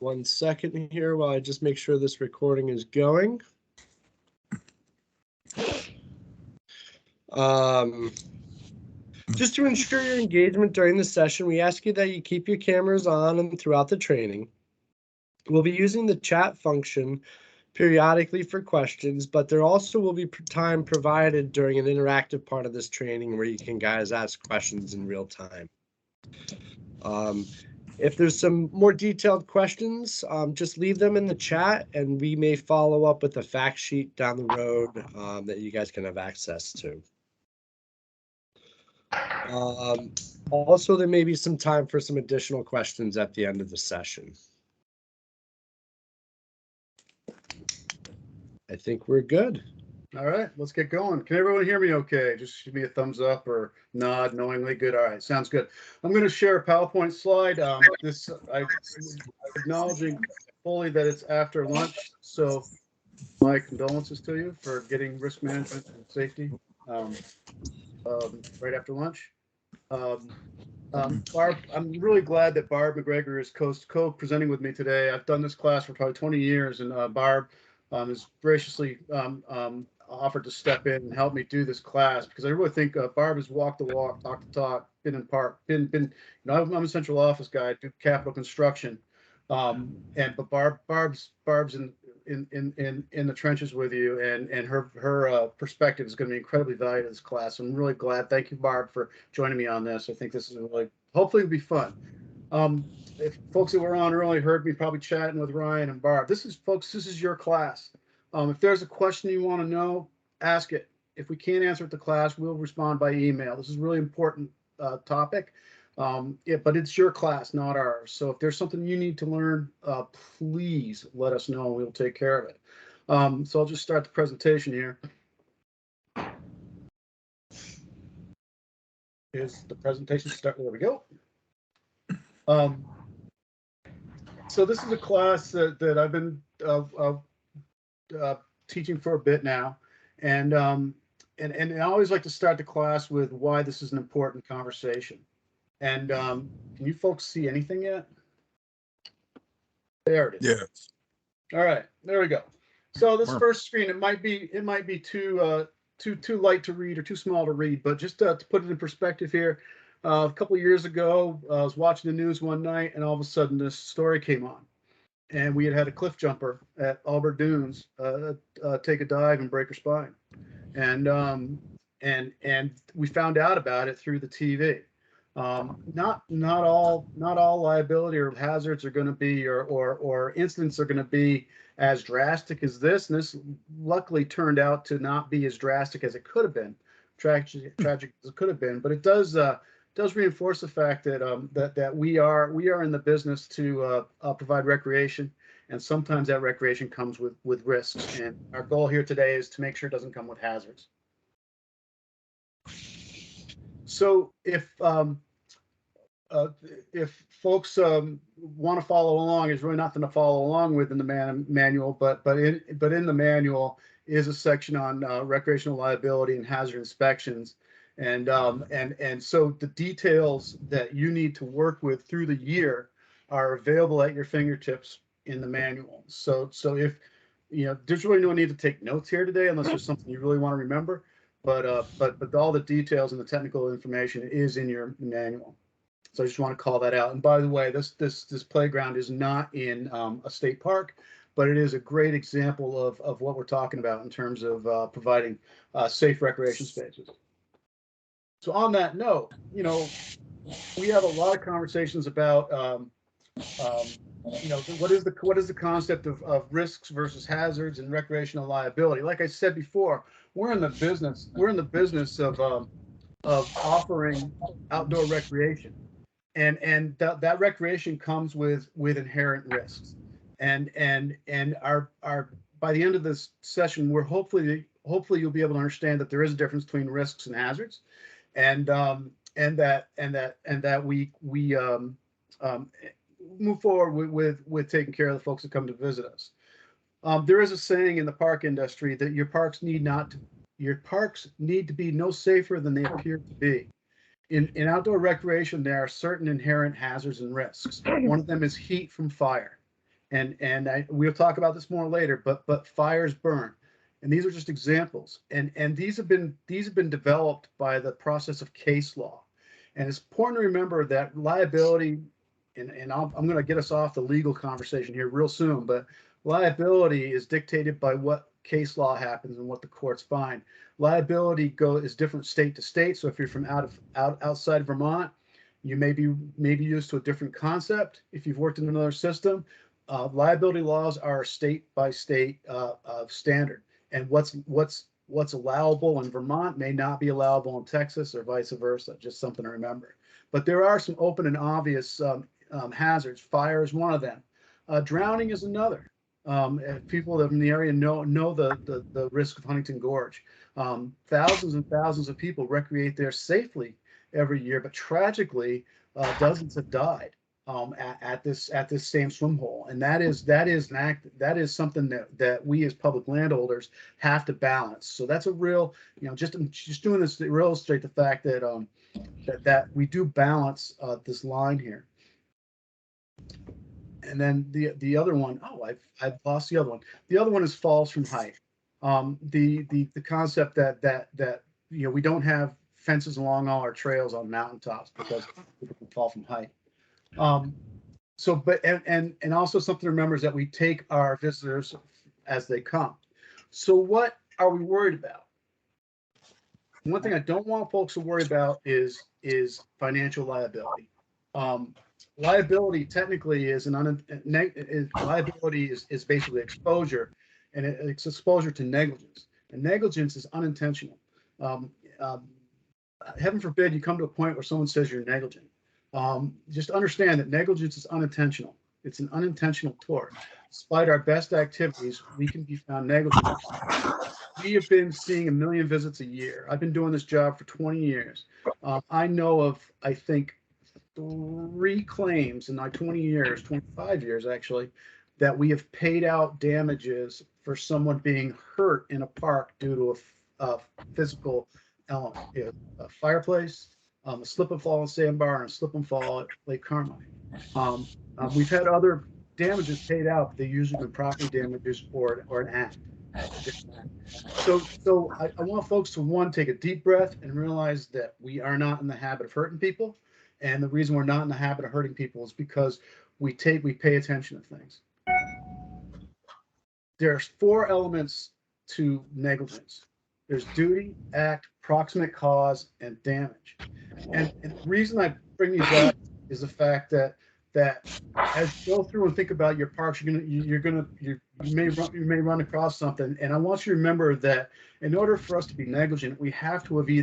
1 second here while I just make sure this recording is going. Just to ensure your engagement during the session, we ask you that you keep your cameras on and throughout the training. We'll be using the chat function periodically for questions, but there also will be time provided during an interactive part of this training where you can guys ask questions in real time. If there's some more detailed questions, just leave them in the chat and we may follow up with a fact sheet down the road that you guys can have access to. Also, there may be some time for some additional questions at the end of the session. I think we're good. All right, let's get going. Can everyone hear me okay? Just give me a thumbs up or nod knowingly. Good. All right, sounds good. I'm going to share a PowerPoint slide. I'm acknowledging fully that it's after lunch, so my condolences to you for getting risk management and safety right after lunch. Barb, I'm really glad that Barb McGregor is co-presenting with me today. I've done this class for probably 20 years, and Barb has graciously offered to step in and help me do this class because I really think Barb has walked the walk, talked the talk, been in part, been. You know, I'm a central office guy, I do capital construction, but Barb's in the trenches with you, and her perspective is going to be incredibly valuable to this class. I'm really glad. Thank you, Barb, for joining me on this. I think this is really, hopefully it'll be fun. If folks that were on early heard me probably chatting with Ryan and Barb, this is your class. If there's a question you want to know, ask it. If we can't answer it to class, we'll respond by email. This is a really important topic, but it's your class, not ours. So if there's something you need to learn, please let us know. We'll take care of it. So I'll just start the presentation here. Here's the presentation start. There we go. So this is a class that I've been teaching for a bit now, and I always like to start the class with why this is an important conversation. And can you folks see anything yet? There it is. Yes. All right, there we go. So this first screen, it might be too light to read or too small to read, but just to put it in perspective here, a couple of years ago, I was watching the news one night, and all of a sudden this story came on. And we had a cliff jumper at Albert Dunes take a dive and break her spine, and we found out about it through the TV. Not all liability or hazards are going to be or incidents are going to be as drastic as this. And this luckily turned out to not be as drastic as it could have been, tragic as it could have been. But it does reinforce the fact that that we are in the business to provide recreation, and sometimes that recreation comes with risks. And our goal here today is to make sure it doesn't come with hazards. So if folks want to follow along, there's really nothing to follow along with in the manual, but in the manual is a section on recreational liability and hazard inspections. And so the details that you need to work with through the year are available at your fingertips in the manual. So if there's really no need to take notes here today unless there's something you really want to remember. But all the details and the technical information is in your manual. So I just want to call that out. And by the way, this playground is not in a state park, but it is a great example of what we're talking about in terms of providing safe recreation spaces. So on that note, we have a lot of conversations about, what is the concept of risks versus hazards and recreational liability. Like I said before, we're in the business of offering outdoor recreation, and that recreation comes with inherent risks. And our by the end of this session, we're hopefully you'll be able to understand that there is a difference between risks and hazards. And that we move forward with taking care of the folks that come to visit us. There is a saying in the park industry that your parks need to be no safer than they appear to be. In outdoor recreation, there are certain inherent hazards and risks. One of them is heat from fire. and we'll talk about this more later, but fires burn. And these are just examples. And these have been developed by the process of case law. And it's important to remember that liability, and I'm going to get us off the legal conversation here real soon, but liability is dictated by what case law happens and what the courts find. Liability is different state to state. So if you're from outside Vermont, you may be used to a different concept. If you've worked in another system, liability laws are state by state standard, and what's allowable in Vermont may not be allowable in Texas, or vice versa. Just something to remember. But there are some open and obvious hazards. Fire is one of them. Drowning is another. People that are in the area know the risk of Huntington Gorge. Thousands and thousands of people recreate there safely every year, but tragically, dozens have died at this same swim hole, and that is something that we as public landholders have to balance. So that's a real, just doing this to illustrate the fact that that we do balance this line here. And then the other one, I've lost the other one. The other one is falls from height. The concept that we don't have fences along all our trails on mountaintops because people can fall from height. So, but and also something to remember is that we take our visitors as they come. So what are we worried about? One thing I don't want folks to worry about is financial liability. Liability technically is liability is basically exposure, and it's exposure to negligence. And negligence is unintentional. Heaven forbid you come to a point where someone says you're negligent. Just understand that negligence is unintentional. It's an unintentional tort. Despite our best activities, we can be found negligent. We have been seeing 1 million visits a year. I've been doing this job for 20 years. I know of, I think, 3 claims in my 20 years, 25 years actually, that we have paid out damages for someone being hurt in a park due to a physical element, a fireplace, a slip and fall in Sandbar, and a slip and fall at Lake Carmine. We've had other damages paid out, but they usually been property damages or an act. So I want folks to, take a deep breath and realize that we are not in the habit of hurting people. And the reason we're not in the habit of hurting people is because we pay attention to things. There's 4 elements to negligence. There's duty, act, proximate cause, and damage. And the reason I bring these up is the fact that as you go through and think about your parks, you may run across something. And I want you to remember that in order for us to be negligent, we have to have we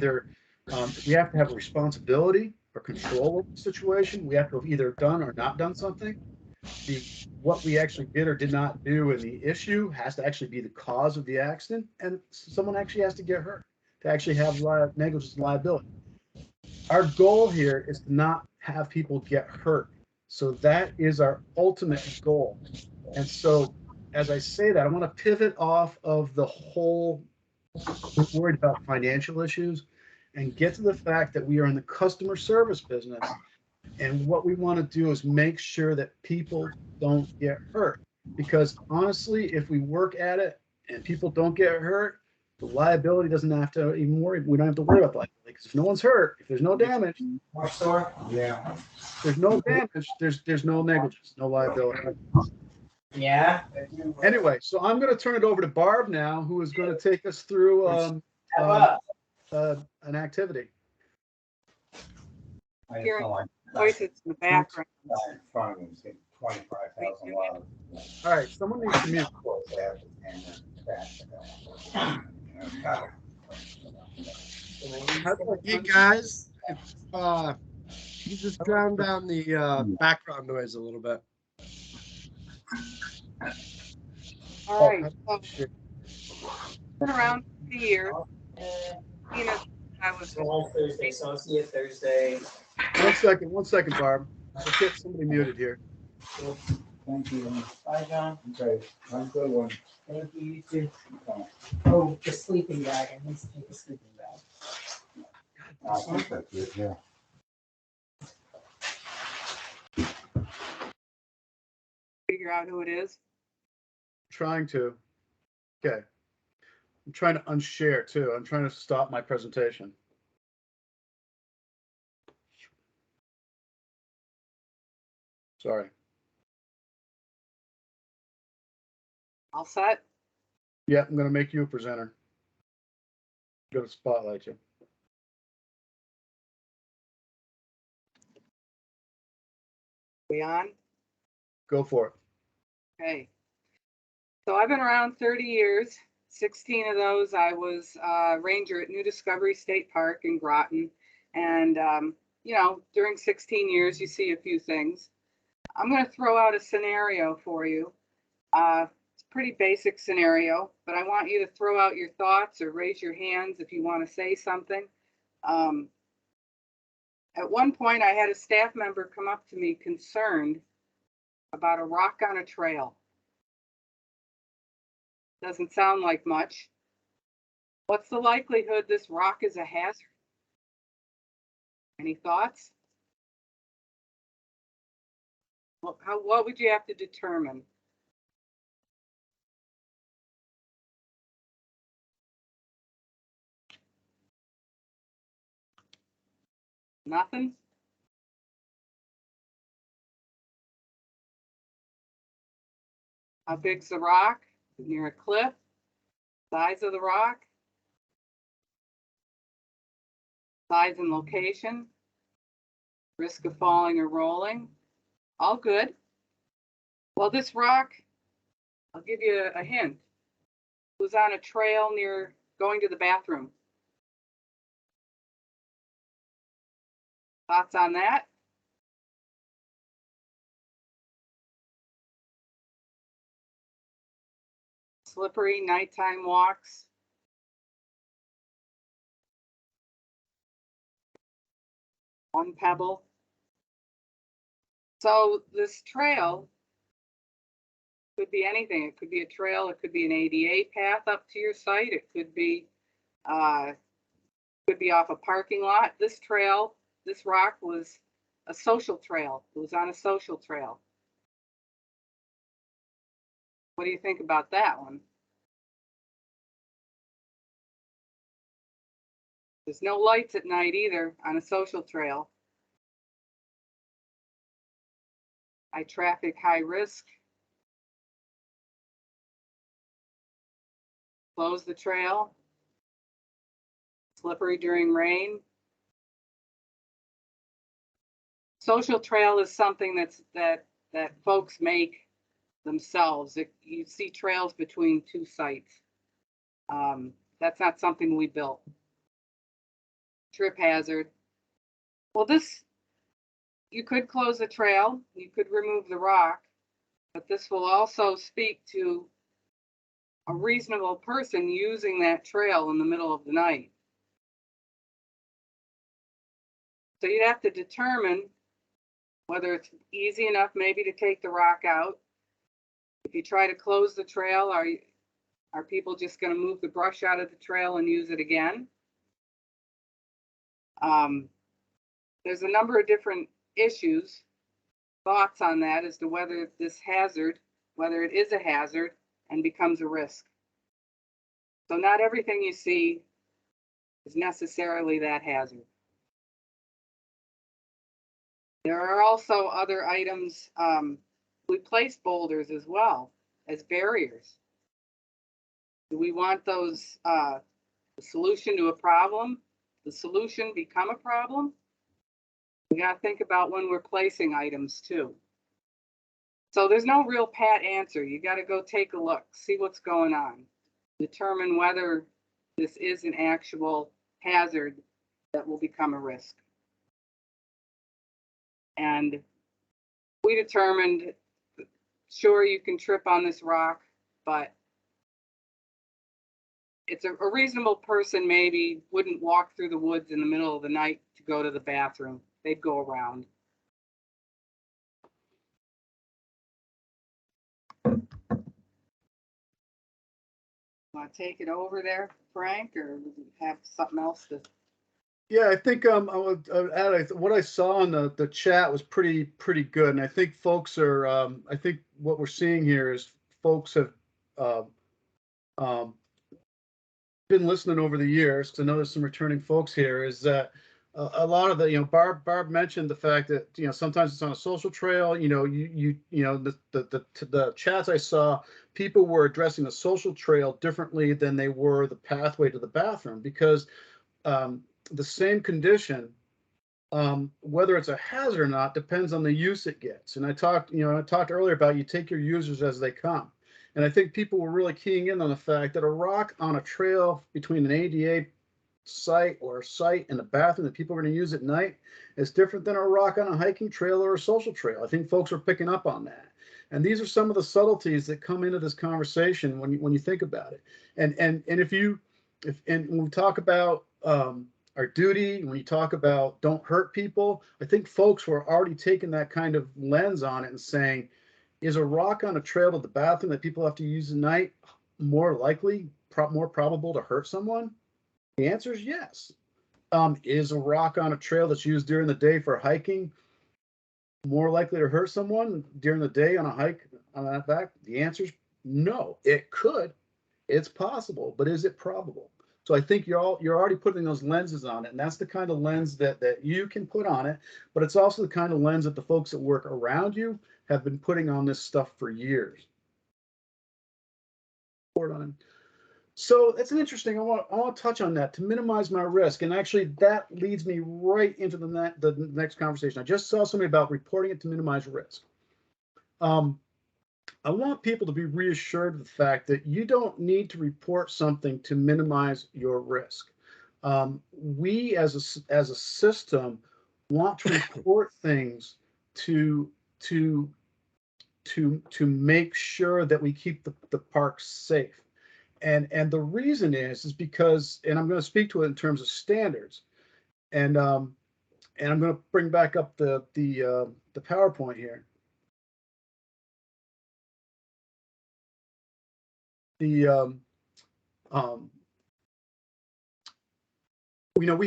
have to have a responsibility or control of the situation. We have to have either done or not done something. What we actually did or did not do, and the issue has to actually be the cause of the accident, and someone actually has to get hurt to actually have negligence and liability. Our goal here is to not have people get hurt. So that is our ultimate goal. And so as I say that, I want to pivot off of the whole worried about financial issues and get to the fact that we are in the customer service business. And what we want to do is make sure that people don't get hurt. Because honestly, if we work at it and people don't get hurt, the liability doesn't have to even worry. We don't have to worry about liability, because if no one's hurt, if there's no damage, Yeah. there's no damage, there's no negligence, no liability. Yeah. Anyway, so I'm going to turn it over to Barb now, who is going to take us through an activity. Hearing voices in the background. All right, someone needs to mute. Hey guys, you just drowned down the background noise a little bit. All right, so been around for years. I was Thursday, so I'll see you Thursday. One second, Barb. Let's get somebody muted here. Thank you. Bye, John. Okay, have a good one. Thank you, you too. Oh, the sleeping bag. I need to take the sleeping bag. I think that's it, yeah. figure out who it is? Trying to. Okay. I'm trying to unshare too. I'm trying to stop my presentation. Sorry. All set? Yeah, I'm gonna make you a presenter. I'm gonna spotlight you. We on? Go for it. Okay. So I've been around 30 years. 16 of those I was ranger at New Discovery State Park in Groton. And, you know, during 16 years, you see a few things. I'm going to throw out a scenario for you. It's a pretty basic scenario, but I want you to throw out your thoughts or raise your hands if you want to say something. At one point, I had a staff member come up to me concerned about a rock on a trail. Doesn't sound like much. What's the likelihood this rock is a hazard? Any thoughts? What would you have to determine? Nothing? How big's the rock? Near a cliff? Size of the rock? Size and location? Risk of falling or rolling? All good. Well, this rock, I'll give you a hint. It was on a trail near going to the bathroom. Thoughts on that? Slippery nighttime walks. One pebble. So this trail could be anything. It could be a trail. It could be an ADA path up to your site. It could be off a parking lot. This trail, this rock was a social trail. It was on a social trail. What do you think about that one? There's no lights at night either on a social trail. High traffic, high risk. Close the trail. Slippery during rain. Social trail is something that folks make themselves. You see trails between two sites. That's not something we built. Trip hazard. Well, you could close the trail, you could remove the rock, but this will also speak to a reasonable person using that trail in the middle of the night. So you'd have to determine whether it's easy enough maybe to take the rock out. If you try to close the trail, are people just going to move the brush out of the trail and use it again? There's a number of different issues, thoughts on that as to whether this hazard, whether it is a hazard and becomes a risk. So not everything you see is necessarily that hazard. There are also other items. We place boulders as well as barriers. Do we want those the solution to a problem? The solution become a problem? We got to think about when we're placing items too. So there's no real pat answer. You got to go take a look, see what's going on, determine whether this is an actual hazard that will become a risk. And we determined, sure, you can trip on this rock, but it's a reasonable person maybe wouldn't walk through the woods in the middle of the night to go to the bathroom. They'd go around. Want to take it over there, Frank, or have something else to Yeah, I think I would add what I saw in the chat was pretty good, and I think folks are I think what we're seeing here is folks have uh, um, been listening over the years. To know there's some returning folks here. Is that a lot of the Barb mentioned the fact that sometimes it's on a social trail. The chats I saw, people were addressing the social trail differently than they were the pathway to the bathroom because the same condition, whether it's a hazard or not, depends on the use it gets. And I talked earlier about you take your users as they come. And I think people were really keying in on the fact that a rock on a trail between an ADA site or a site and a bathroom that people are going to use at night is different than a rock on a hiking trail or a social trail. I think folks are picking up on that. And these are some of the subtleties that come into this conversation when you think about it. And when we talk about our duty, when you talk about don't hurt people, I think folks were already taking that kind of lens on it and saying, is a rock on a trail to the bathroom that people have to use at night more likely, more probable to hurt someone? The answer is yes. Is a rock on a trail that's used during the day for hiking more likely to hurt someone during the day on a hike on that back? The answer is no. It could. It's possible, but is it probable? So I think you're already putting those lenses on it, and that's the kind of lens that you can put on it. But it's also the kind of lens that the folks that work around you have been putting on this stuff for years. So that's an interesting. I want to touch on that to minimize my risk, and actually that leads me right into the next conversation. I just saw something about reporting it to minimize risk. I want people to be reassured of the fact that you don't need to report something to minimize your risk. We as a system want to report things to make sure that we keep the parks safe. And the reason is because, and I'm going to speak to it in terms of standards, and I'm going to bring back up the PowerPoint here. We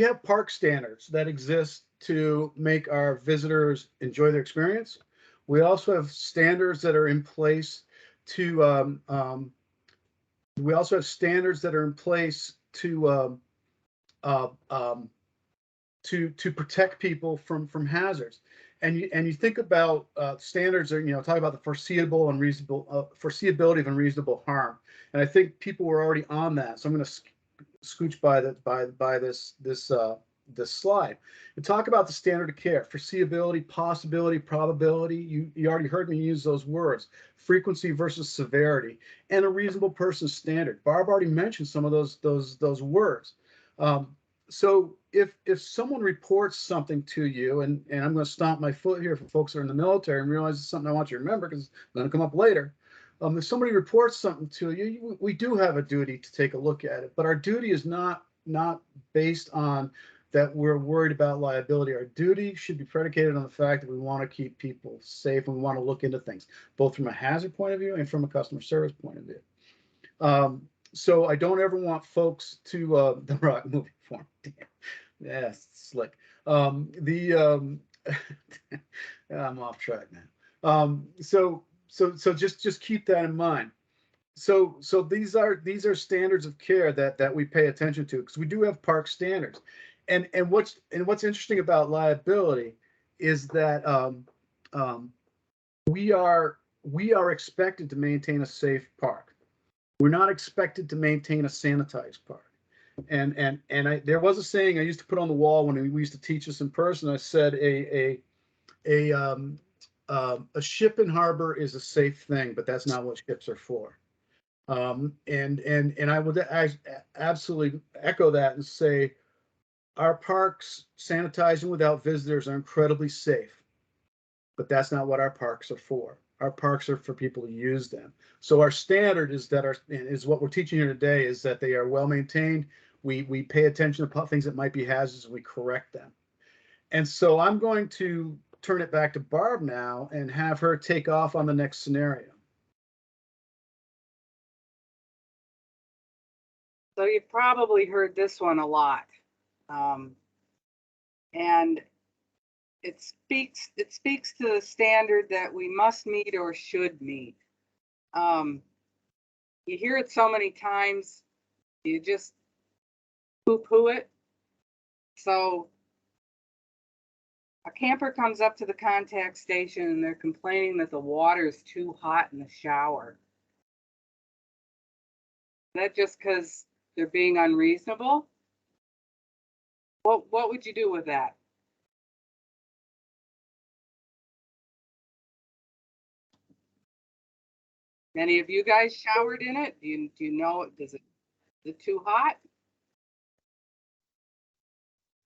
have park standards that exist to make our visitors enjoy their experience. We also have standards that are in place to we also have standards that are in place to protect people from hazards. And you think about standards are talk about the foreseeable and reasonable foreseeability of unreasonable harm. And I think people were already on that. So I'm going to scooch by this slide and talk about the standard of care: foreseeability, possibility, probability. You already heard me use those words: frequency versus severity, and a reasonable person's standard. Barb already mentioned some of those words. So if someone reports something to you, and I'm going to stomp my foot here for folks that are in the military and realize it's something I want you to remember because it's going to come up later. If somebody reports something to you, we do have a duty to take a look at it, but our duty is not based on that we're worried about liability. Our duty should be predicated on the fact that we want to keep people safe and we want to look into things, both from a hazard point of view and from a customer service point of view. So I don't ever want folks to the rock movie form. Yeah, slick. I'm off track now. So just keep that in mind. So these are standards of care that we pay attention to, because we do have park standards. And what's interesting about liability is that we are expected to maintain a safe park. We're not expected to maintain a sanitized park. And there was a saying I used to put on the wall when we used to teach this in person. I said a ship in harbor is a safe thing, but that's not what ships are for. And I would absolutely echo that and say our parks, sanitizing without visitors, are incredibly safe, but that's not what our parks are for. Our parks are for people to use them. So our standard is what we're teaching here today, is that they are well maintained. We pay attention to things that might be hazards and we correct them. And so I'm going to turn it back to Barb now and have her take off on the next scenario. So you've probably heard this one a lot. And it speaks to the standard that we must meet or should meet. You hear it so many times, you just poo-poo it. So a camper comes up to the contact station and they're complaining that the water is too hot in the shower. Is that just because they're being unreasonable? What would you do with that? Any of you guys showered in it? Do you know, is it too hot?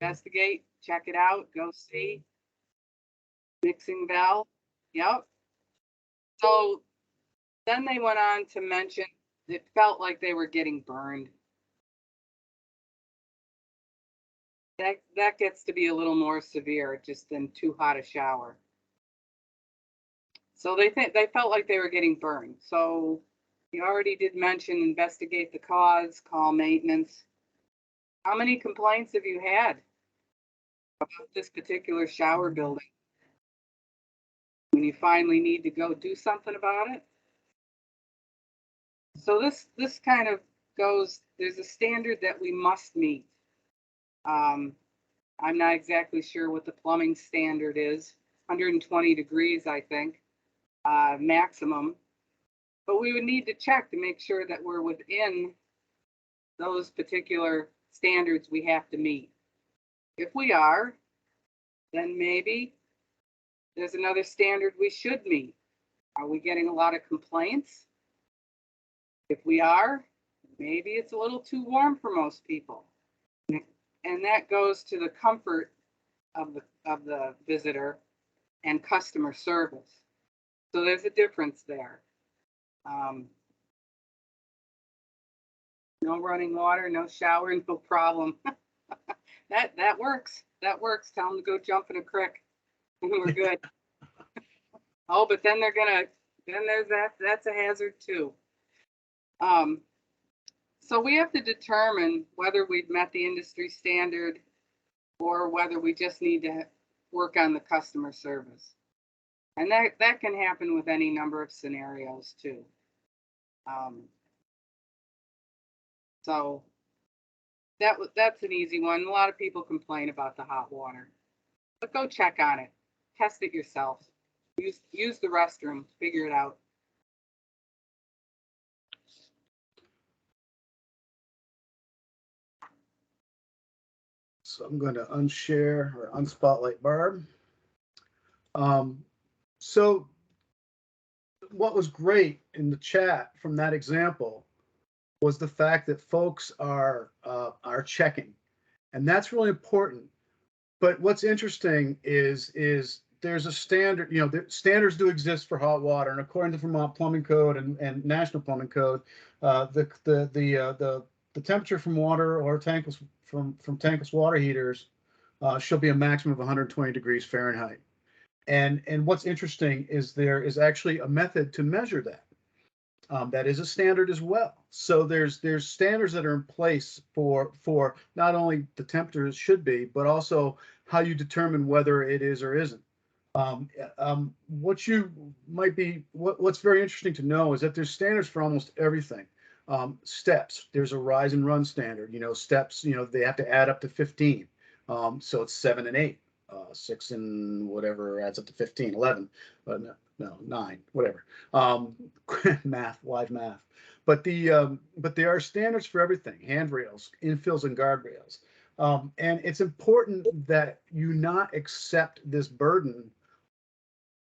Investigate, check it out, go see. Mixing valve, yep. So then they went on to mention it felt like they were getting burned. That gets to be a little more severe just than too hot a shower. So they felt like they were getting burned. So you already did mention investigate the cause, call maintenance. How many complaints have you had about this particular shower building? When you finally need to go do something about it? So this kind of goes, there's a standard that we must meet. I'm not exactly sure what the plumbing standard is, 120 degrees, I think, maximum. But we would need to check to make sure that we're within those particular standards we have to meet. If we are, then maybe there's another standard we should meet. Are we getting a lot of complaints? If we are, maybe it's a little too warm for most people. And that goes to the comfort of the visitor and customer service. So there's a difference there. No running water, no shower, no problem. That works. That works. Tell them to go jump in a creek and we're good. Oh, but then there's that's a hazard too. So we have to determine whether we've met the industry standard or whether we just need to work on the customer service. And that can happen with any number of scenarios too. So that's an easy one. A lot of people complain about the hot water, but go check on it. Test it yourself. Use the restroom. Figure it out. So I'm going to unshare or unspotlight Barb. So what was great in the chat from that example was the fact that folks are checking, and that's really important. But what's interesting is there's a standard, you know, the standards do exist for hot water, and according to Vermont Plumbing Code and National Plumbing Code, the temperature from water or tankless from tankless water heaters shall be a maximum of 120 degrees Fahrenheit. And what's interesting is there is actually a method to measure that. That is a standard as well. So there's standards that are in place for not only the temperature it should be, but also how you determine whether it is or isn't. What you might be, what's very interesting to know is that there's standards for almost everything. Steps, there's a rise and run standard. You know, steps, you know, they have to add up to 15. So it's 7 and 8. 6 and whatever adds up to 15, 11, but no 9, whatever. Math, live math. But there are standards for everything: handrails, infills, and guardrails. And it's important that you not accept this burden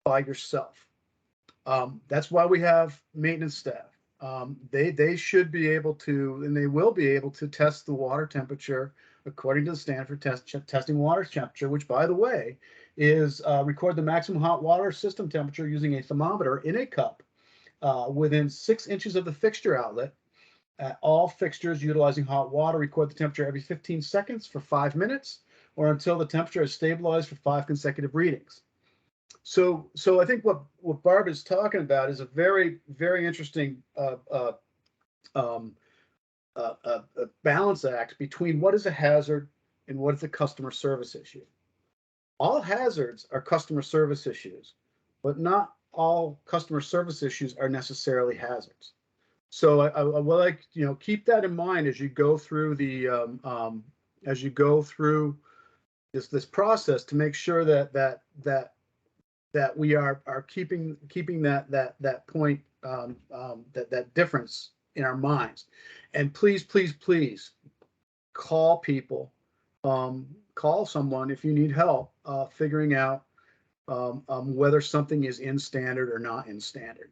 by yourself. That's why we have maintenance staff. They should be able to, and they will be able to test the water temperature according to the standard for testing water temperature, which, by the way, is record the maximum hot water system temperature using a thermometer in a cup within 6 inches of the fixture outlet. All fixtures utilizing hot water record the temperature every 15 seconds for 5 minutes or until the temperature is stabilized for 5 consecutive readings. So I think what Barb is talking about is a very, very interesting balance act between what is a hazard and what is a customer service issue. All hazards are customer service issues, but not all customer service issues are necessarily hazards. So I will, like, keep that in mind as you go through this process, to make sure that we are keeping that point, that difference in our minds. And please call people, call someone if you need help figuring out whether something is in standard or not in standard.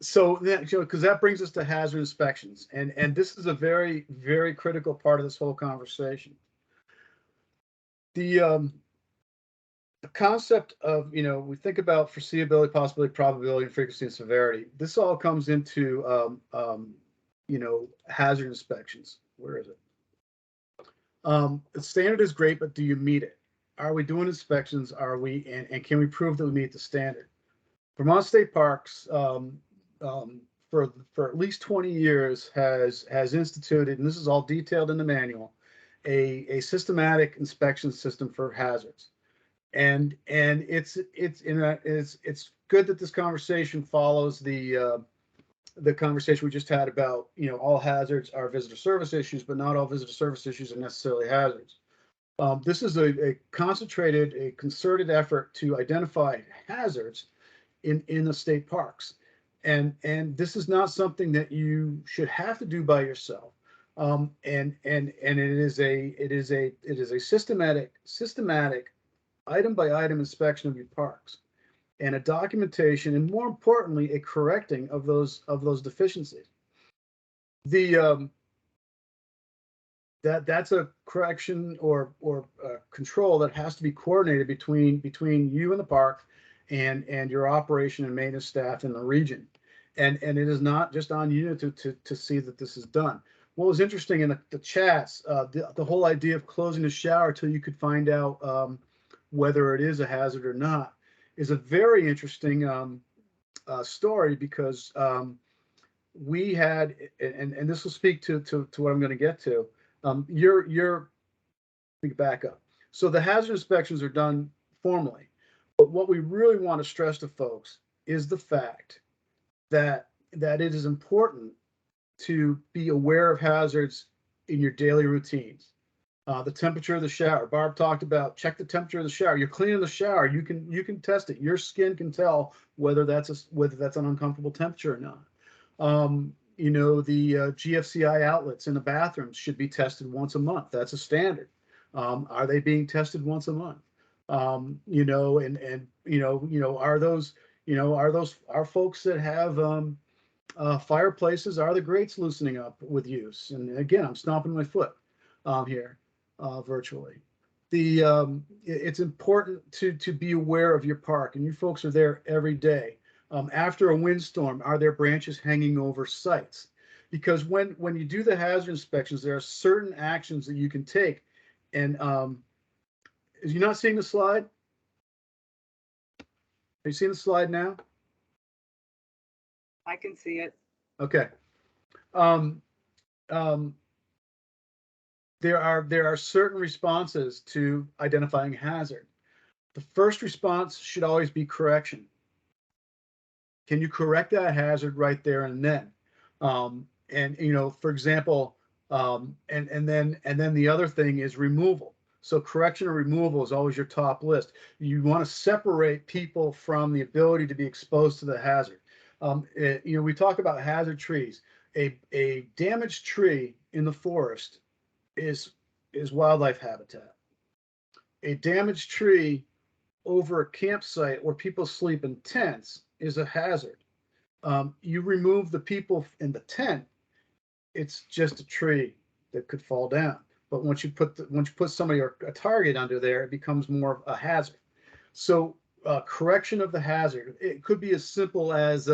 So that, because that brings us to hazard inspections, and this is a very, very critical part of this whole conversation. The concept of, we think about foreseeability, possibility, probability, and frequency and severity. This all comes into hazard inspections. Where is it? The standard is great, but do you meet it? Are we doing inspections? Are we, and can we prove that we meet the standard? Vermont State Parks, for at least 20 years has instituted, and this is all detailed in the manual, a systematic inspection system for hazards. And it's good that this conversation follows the conversation we just had about, all hazards are visitor service issues, but not all visitor service issues are necessarily hazards. This is a concentrated, a concerted effort to identify hazards in the state parks. And this is not something that you should have to do by yourself. And it is a systematic item by item inspection of your parks, and a documentation, and more importantly, a correcting of those deficiencies. That's a correction or control that has to be coordinated between you and the park and your operation and maintenance staff in the region. And it is not just on you to see that this is done. What was interesting in the chats, the whole idea of closing the shower till you could find out whether it is a hazard or not, is a very interesting story, because we had, and this will speak to what I'm going to get to. Let me back up. So the hazard inspections are done formally, but what we really want to stress to folks is the fact that it is important to be aware of hazards in your daily routines. The temperature of the shower. Barb talked about, check the temperature of the shower. You're cleaning the shower. You can test it. Your skin can tell whether that's an uncomfortable temperature or not. The GFCI outlets in the bathrooms should be tested once a month. That's a standard. Are they being tested once a month? Are folks that have fireplaces, are the grates loosening up with use? And again, I'm stomping my foot here virtually. It's important to be aware of your park, and you folks are there every day. After a windstorm, are there branches hanging over sites? Because when you do the hazard inspections, there are certain actions that you can take. And is you not seeing the slide? Are you seeing the slide now? I can see it. Okay. There are certain responses to identifying hazard. The first response should always be correction. Can you correct that hazard right there and then? For example, and then the other thing is removal. So correction or removal is always your top list. You want to separate people from the ability to be exposed to the hazard. We talk about hazard trees. A damaged tree in the forest is wildlife habitat. A damaged tree over a campsite where people sleep in tents is a hazard. You remove the people in the tent, it's just a tree that could fall down. But once you put somebody or a target under there, it becomes more of a hazard. So correction of the hazard, it could be as simple as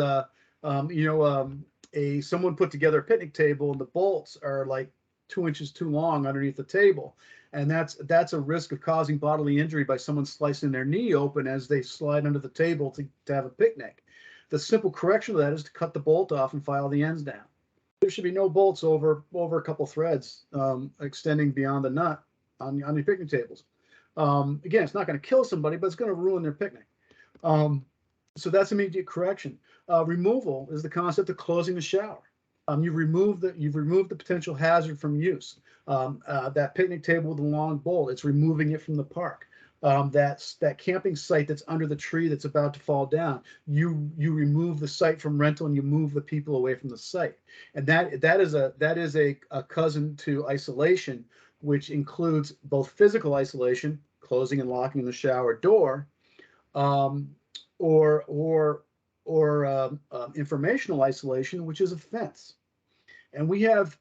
someone put together a picnic table and the bolts are like 2 inches too long underneath the table, and that's a risk of causing bodily injury by someone slicing their knee open as they slide under the table to have a picnic. The simple correction of that is to cut the bolt off and file the ends down. There should be no bolts over a couple threads extending beyond the nut on your picnic tables. Again, it's not going to kill somebody, but it's going to ruin their picnic. So that's immediate correction. Removal is the concept of closing the shower. You've removed the potential hazard from use. That picnic table with the long bowl, it's removing it from the park. That camping site that's under the tree that's about to fall down, you remove the site from rental and you move the people away from the site. And that is a cousin to isolation, which includes both physical isolation, closing and locking the shower door, or informational isolation, which is a fence. And we have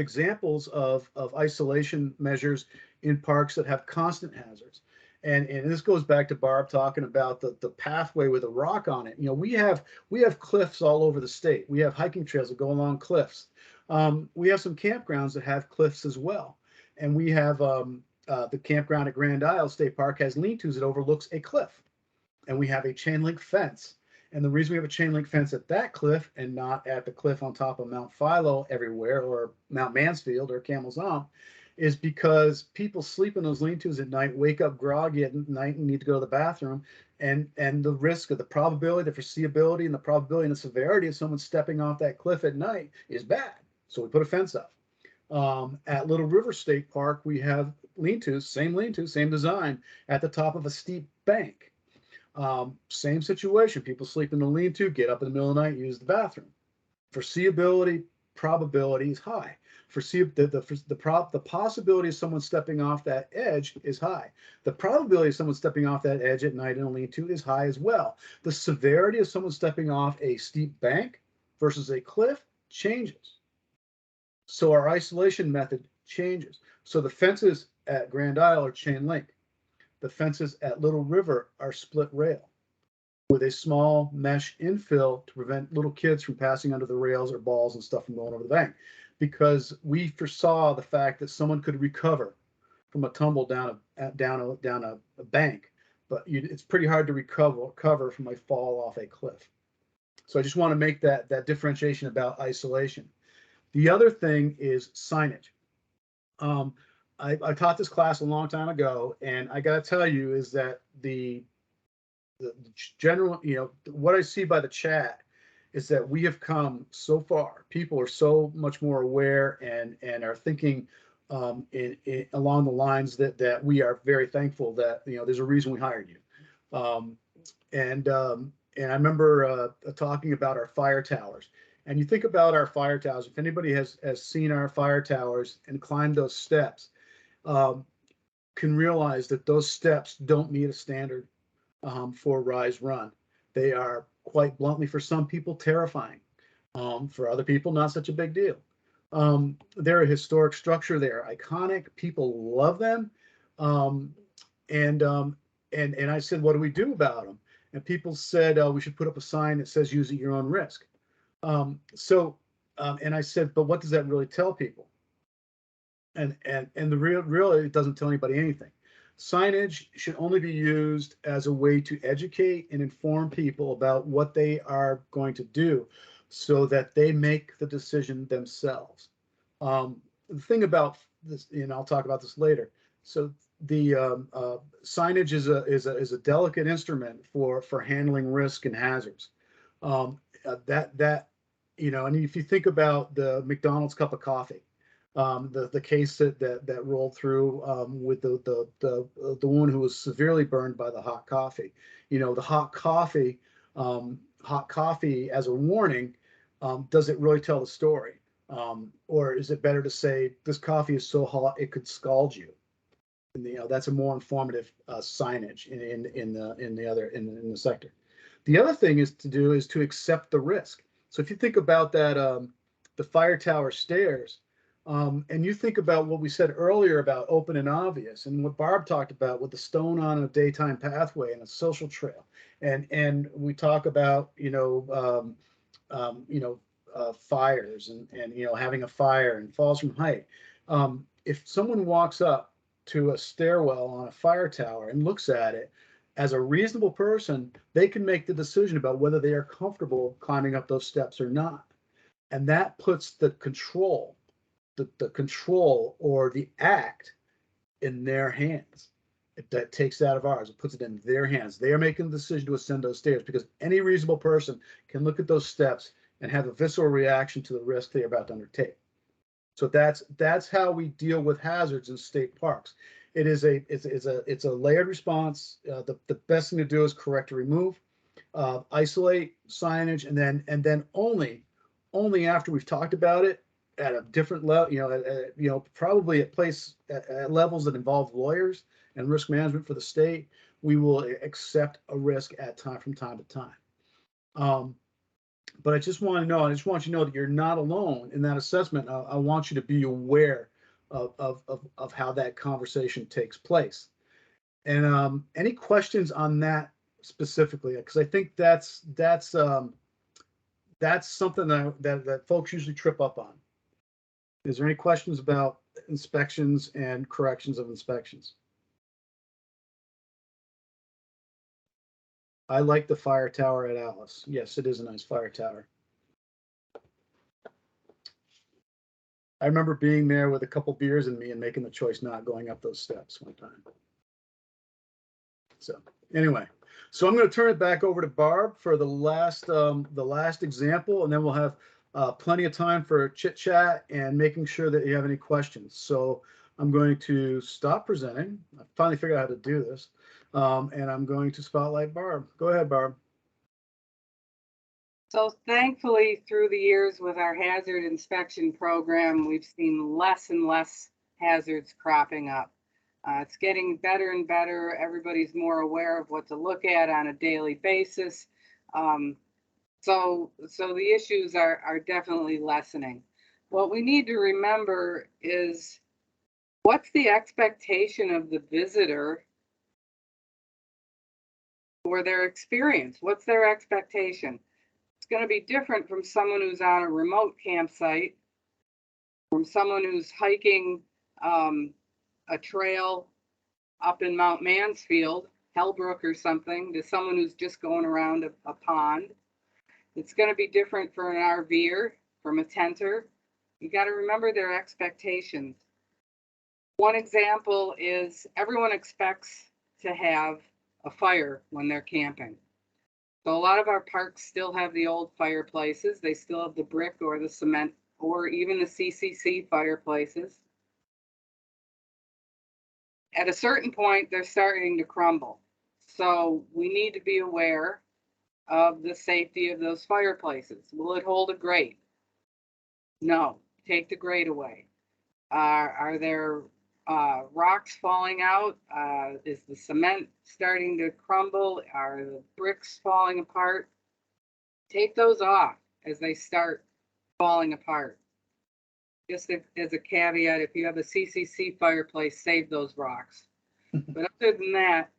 examples of isolation measures in parks that have constant hazards. And this goes back to Barb talking about the pathway with a rock on it. You know, we have cliffs all over the state. We have hiking trails that go along cliffs. We have some campgrounds that have cliffs as well. And we have the campground at Grand Isle State Park has lean-tos that overlooks a cliff. And we have a chain link fence. And the reason we have a chain link fence at that cliff and not at the cliff on top of Mount Philo everywhere, or Mount Mansfield or Camel's Hump, is because people sleep in those lean-tos at night, wake up groggy at night and need to go to the bathroom. And the risk of the probability, the foreseeability, and the probability and the severity of someone stepping off that cliff at night is bad. So we put a fence up. At Little River State Park, we have lean-tos, same design, at the top of a steep bank. Same situation. People sleep in the lean-to, get up in the middle of the night, use the bathroom. Foreseeability, probability is high. The possibility of someone stepping off that edge is high. The probability of someone stepping off that edge at night in a lean-to is high as well. The severity of someone stepping off a steep bank versus a cliff changes. So our isolation method changes. So the fences at Grand Isle are chain link. The fences at Little River are split rail with a small mesh infill to prevent little kids from passing under the rails or balls and stuff from going over the bank, because we foresaw the fact that someone could recover from a tumble down a bank, but it's pretty hard to recover from a fall off a cliff. So I just want to make that differentiation about isolation. The other thing is signage. I taught this class a long time ago, and I got to tell you is that the general, what I see by the chat is that we have come so far. People are so much more aware and are thinking along the lines that we are very thankful that, there's a reason we hired you. And I remember talking about our fire towers. And you think about our fire towers, if anybody has seen our fire towers and climbed those steps, can realize that those steps don't meet a standard for rise run. They are, quite bluntly, for some people, terrifying. For other people, not such a big deal. They're a historic structure. They're iconic. People love them. And I said, what do we do about them? And people said, we should put up a sign that says use at your own risk. And I said, but what does that really tell people? And the really, it doesn't tell anybody anything. Signage should only be used as a way to educate and inform people about what they are going to do so that they make the decision themselves. The thing about this, and I'll talk about this later. So the signage is a delicate instrument for handling risk and hazards. And if you think about the McDonald's cup of coffee, the case that rolled through with the woman who was severely burned by the hot coffee, the hot coffee as a warning, does it really tell the story? Or is it better to say this coffee is so hot it could scald you? And, that's a more informative signage in the sector. The other thing is to accept the risk. So if you think about that, the fire tower stairs, and you think about what we said earlier about open and obvious, and what Barb talked about with the stone on a daytime pathway and a social trail, and we talk about fires and having a fire and falls from height. If someone walks up to a stairwell on a fire tower and looks at it, as a reasonable person, they can make the decision about whether they are comfortable climbing up those steps or not. And that puts the control the control or the act in their hands. That takes it out of ours. It puts it in their hands. They are making the decision to ascend those stairs because any reasonable person can look at those steps and have a visceral reaction to the risk they're about to undertake. So that's how we deal with hazards in state parks. It's a layered response. The best thing to do is correct or remove, isolate signage, and then only after we've talked about it at a different level, probably at levels that involve lawyers and risk management for the state, we will accept a risk from time to time. But I just want you to know that you're not alone in that assessment. I want you to be aware of how that conversation takes place. And any questions on that specifically? Because I think that's something that folks usually trip up on. Is there any questions about inspections and corrections of inspections? I like the fire tower at Atlas. Yes, it is a nice fire tower. I remember being there with a couple beers in me and making the choice not going up those steps one time. So anyway, so I'm going to turn it back over to Barb for the last example, and then we'll have plenty of time for chit chat and making sure that you have any questions. So I'm going to stop presenting. I finally figured out how to do this. And I'm going to spotlight Barb. Go ahead, Barb. So thankfully, through the years with our hazard inspection program, we've seen less and less hazards cropping up. It's getting better and better. Everybody's more aware of what to look at on a daily basis. So the issues are definitely lessening. What we need to remember is, what's the expectation of the visitor for their experience? What's their expectation? It's going to be different from someone who's on a remote campsite, from someone who's hiking a trail up in Mount Mansfield, Hellbrook or something, to someone who's just going around a pond. It's going to be different for an RVer, from a tenter. You got to remember their expectations. One example is everyone expects to have a fire when they're camping. So a lot of our parks still have the old fireplaces. They still have the brick or the cement or even the CCC fireplaces. At a certain point, they're starting to crumble. So we need to be aware of the safety of those fireplaces. Will it hold a grate? No, take the grate away. Are there rocks falling out? Is the cement starting to crumble? Are the bricks falling apart? Take those off as they start falling apart. Just as a caveat, if you have a CCC fireplace, save those rocks. But other than that,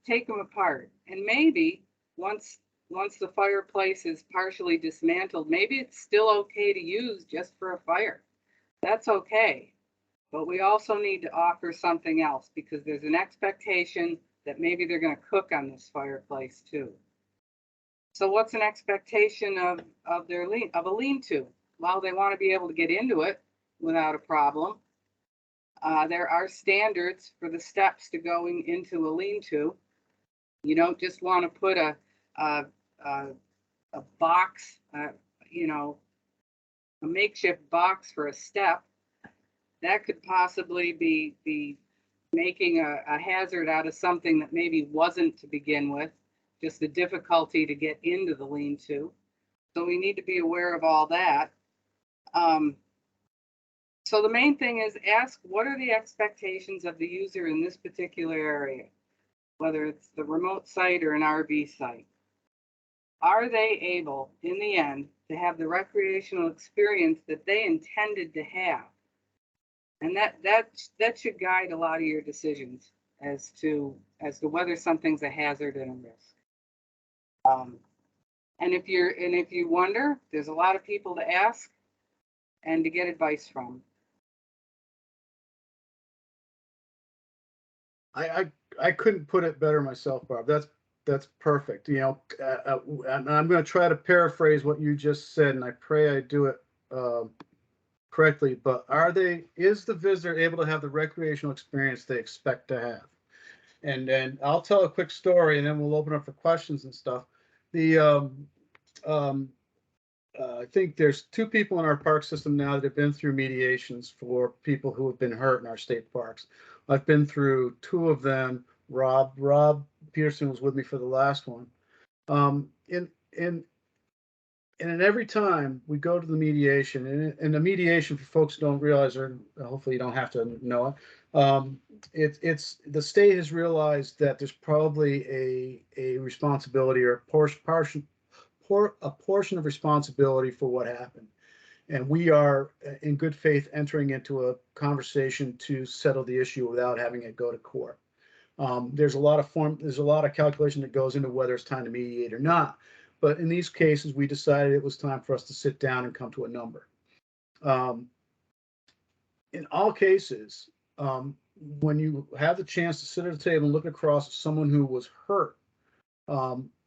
take them apart. And maybe once the fireplace is partially dismantled, maybe it's still okay to use just for a fire. That's okay. But we also need to offer something else, because there's an expectation that maybe they're going to cook on this fireplace too. So what's an expectation of a lean-to? Well, they want to be able to get into it without a problem. There are standards for the steps to going into a lean-to. You don't just want to put a box, a makeshift box for a step. That could possibly be making a hazard out of something that maybe wasn't to begin with, just the difficulty to get into the lean-to. So we need to be aware of all that. So the main thing is, ask, what are the expectations of the user in this particular area, whether it's the remote site or an RV site? Are they able, in the end, to have the recreational experience that they intended to have? And that should guide a lot of your decisions as to whether something's a hazard and a risk. And if you wonder, there's a lot of people to ask and to get advice from. I couldn't put it better myself, Barb. That's perfect. And I'm going to try to paraphrase what you just said, and I pray I do it correctly, but is the visitor able to have the recreational experience they expect to have? And then I'll tell a quick story and then we'll open up for questions and stuff. I think there's 2 people in our park system now that have been through mediations for people who have been hurt in our state parks. I've been through 2 of them. Rob Peterson was with me for the last one. And every time we go to the mediation, and the mediation, for folks who don't realize, or hopefully you don't have to know it, it's the state has realized that there's probably a responsibility or a portion of responsibility for what happened. And we are in good faith entering into a conversation to settle the issue without having it go to court. There's a lot of calculation that goes into whether it's time to mediate or not. But in these cases, we decided it was time for us to sit down and come to a number. In all cases, when you have the chance to sit at a table and look across at someone who was hurt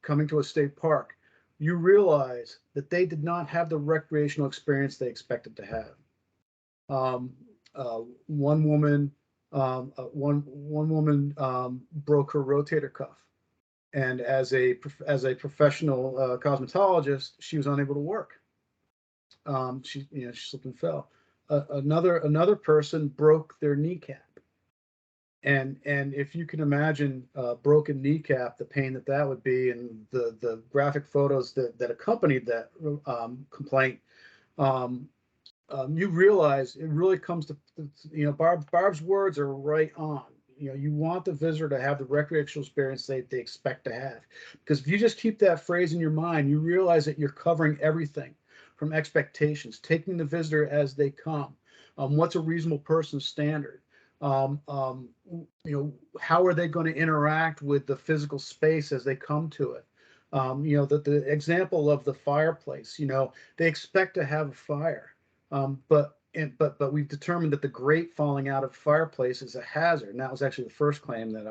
coming to a state park, you realize that they did not have the recreational experience they expected to have. One woman broke her rotator cuff. And as a professional cosmetologist, she was unable to work. She slipped and fell. Another person broke their kneecap. And if you can imagine broken kneecap, the pain that would be, and the graphic photos that accompanied that complaint, you realize it really comes to, Barb's words are right on. You want the visitor to have the recreational experience they expect to have. Because if you just keep that phrase in your mind, you realize that you're covering everything from expectations, taking the visitor as they come. What's a reasonable person's standard? How are they going to interact with the physical space as they come to it? The example of the fireplace, they expect to have a fire, but we've determined that the grate falling out of the fireplace is a hazard. And that was actually the first claim that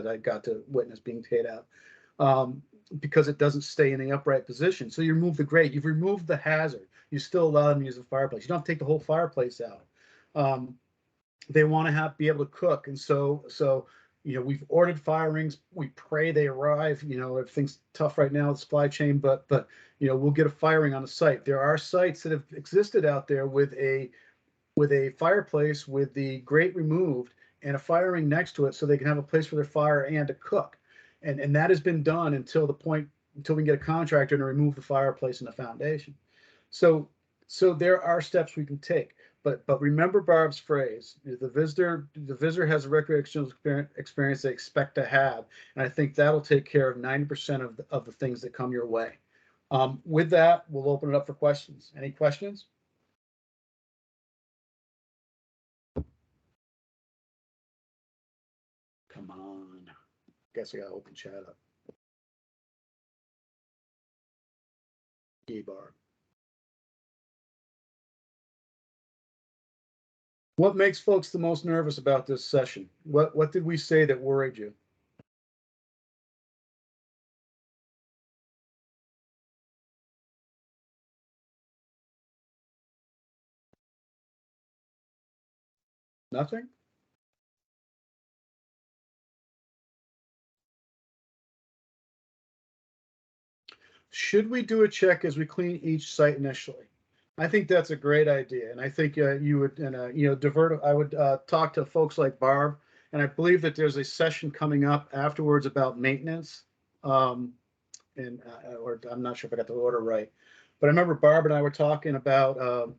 I got to witness being paid out, because it doesn't stay in the upright position. So you remove the grate, you've removed the hazard. You still allow them to use the fireplace. You don't have to take the whole fireplace out. They want to be able to cook, and so we've ordered fire rings. We pray they arrive. Everything's tough right now with the supply chain, but we'll get a fire ring on the site. There are sites that have existed out there with a fireplace with the grate removed and a fire ring next to it, so they can have a place for their fire and to cook. And that has been done until we can get a contractor to remove the fireplace and the foundation. So there are steps we can take. But remember Barb's phrase: the visitor has a recreational experience they expect to have, and I think that'll take care of 90% of the things that come your way. With that, we'll open it up for questions. Any questions? Come on. Guess I gotta open chat up. Barb. What makes folks the most nervous about this session? What did we say that worried you? Nothing? Should we do a check as we clean each site initially? I think that's a great idea, and I think you would, divert. I would talk to folks like Barb, and I believe that there's a session coming up afterwards about maintenance. Or I'm not sure if I got the order right, but I remember Barb and I were talking about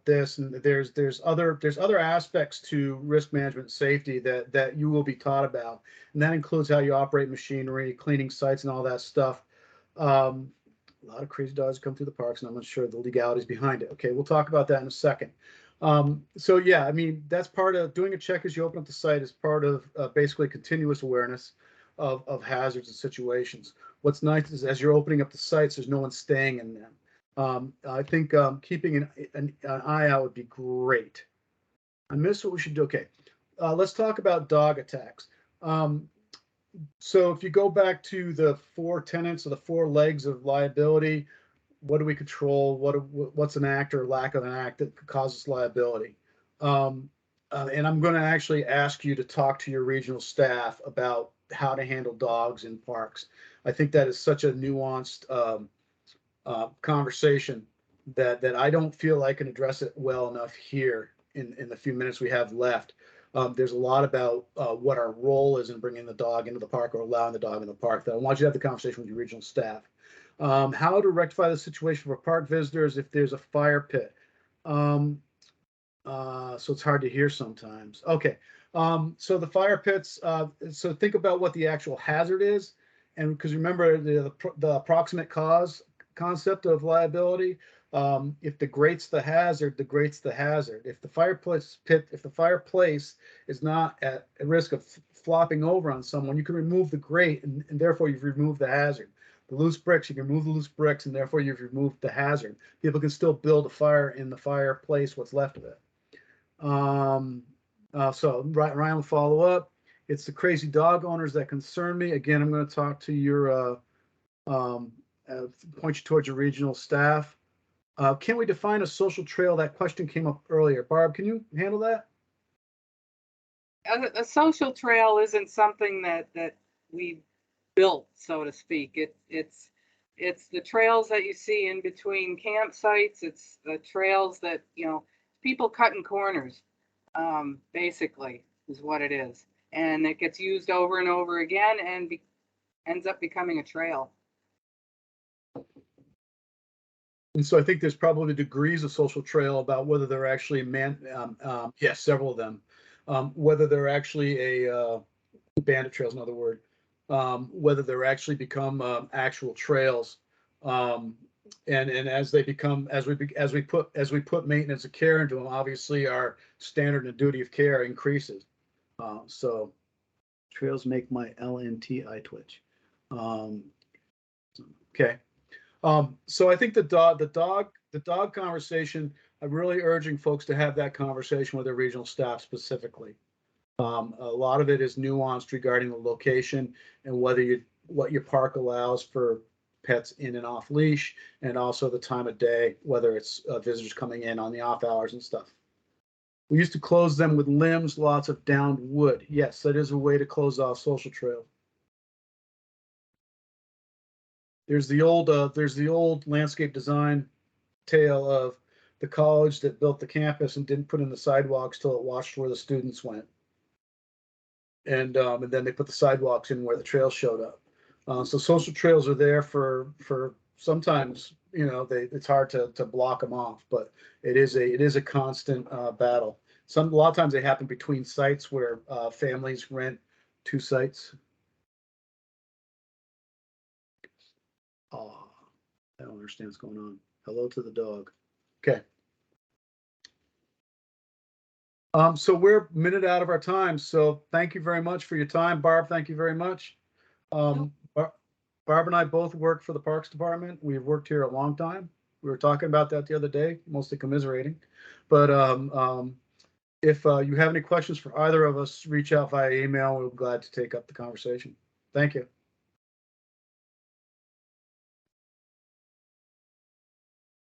this, and there's other aspects to risk management and safety that you will be taught about, and that includes how you operate machinery, cleaning sites, and all that stuff. A lot of crazy dogs come through the parks, and I'm not sure the legalities behind it. Okay, we'll talk about that in a second. So yeah, I mean, that's part of doing a check as you open up the site, is part of basically continuous awareness of hazards and situations. What's nice is as you're opening up the sites, there's no one staying in them. I think keeping an eye out would be great. I missed what we should do. Okay, let's talk about dog attacks. So if you go back to the 4 tenets or the 4 legs of liability, what do we control? What's an act or lack of an act that could cause us liability? And I'm going to actually ask you to talk to your regional staff about how to handle dogs in parks. I think that is such a nuanced conversation that I don't feel I can address it well enough here in the few minutes we have left. There's a lot about what our role is in bringing the dog into the park or allowing the dog in the park that I want you to have the conversation with your regional staff. How to rectify the situation for park visitors if there's a fire pit. So it's hard to hear sometimes. Okay. So the fire pits, so think about what the actual hazard is. And because remember the approximate cause concept of liability, if degrades the hazard, degrades the hazard. If the fireplace is not at risk of flopping over on someone, you can remove the grate and therefore you've removed the hazard. The loose bricks, you can remove the loose bricks and therefore you've removed the hazard. People can still build a fire in the fireplace, what's left of it. So Ryan will follow up. It's the crazy dog owners that concern me. Again, I'm going to talk to your, point you towards your regional staff. Can we define a social trail? That question came up earlier. Barb, can you handle that? A social trail isn't something that we built, so to speak. It's the trails that you see in between campsites. It's the trails that, you know, people cutting corners, basically is what it is. And it gets used over and over again and ends up becoming a trail. And so I think there's probably degrees of social trail about whether they're actually yes, several of them, whether they're actually a bandit trails, in other words, whether they're actually become actual trails. And as they become, as we put maintenance of care into them, obviously our standard and duty of care increases. So trails make my LNTI twitch. Okay. So I think the dog conversation, I'm really urging folks to have that conversation with their regional staff specifically. A lot of it is nuanced regarding the location and what your park allows for pets in and off leash, and also the time of day, whether it's visitors coming in on the off hours and stuff. We used to close them with limbs, lots of downed wood. Yes, that is a way to close off social trail. There's the old landscape design tale of the college that built the campus and didn't put in the sidewalks till it watched where the students went. And then they put the sidewalks in where the trails showed up. So social trails are there for sometimes, you know, it's hard to block them off, but it is a constant battle. A lot of times they happen between sites where families rent 2 sites. Oh, I don't understand what's going on. Hello to the dog. Okay. So we're a minute out of our time. So thank you very much for your time. Barb, thank you very much. Barb and I both work for the Parks Department. We've worked here a long time. We were talking about that the other day, mostly commiserating. But if you have any questions for either of us, reach out via email. We're glad to take up the conversation. Thank you.